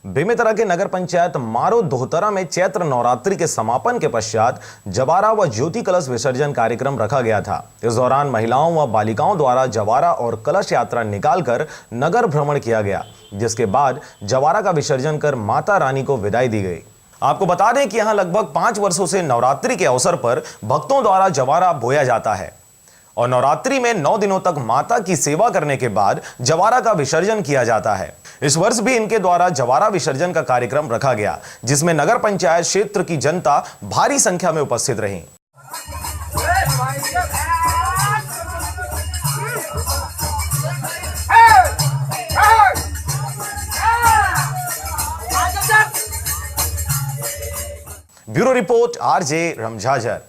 बेमेतरा के नगर पंचायत मारो दोहतरा में चैत्र नवरात्रि के समापन के पश्चात जवारा व ज्योति कलश विसर्जन कार्यक्रम रखा गया था। इस दौरान महिलाओं व बालिकाओं द्वारा जवारा और कलश यात्रा निकालकर नगर भ्रमण किया गया, जिसके बाद जवारा का विसर्जन कर माता रानी को विदाई दी गई। आपको बता दें कि यहां लगभग 5 वर्षों से नवरात्रि के अवसर पर भक्तों द्वारा जवारा बोया जाता है और नवरात्रि में 9 दिनों तक माता की सेवा करने के बाद जवारा का विसर्जन किया जाता है। इस वर्ष भी इनके द्वारा जवारा विसर्जन का कार्यक्रम रखा गया, जिसमें नगर पंचायत क्षेत्र की जनता भारी संख्या में उपस्थित रही। Bureau report, RJ रमझाझर।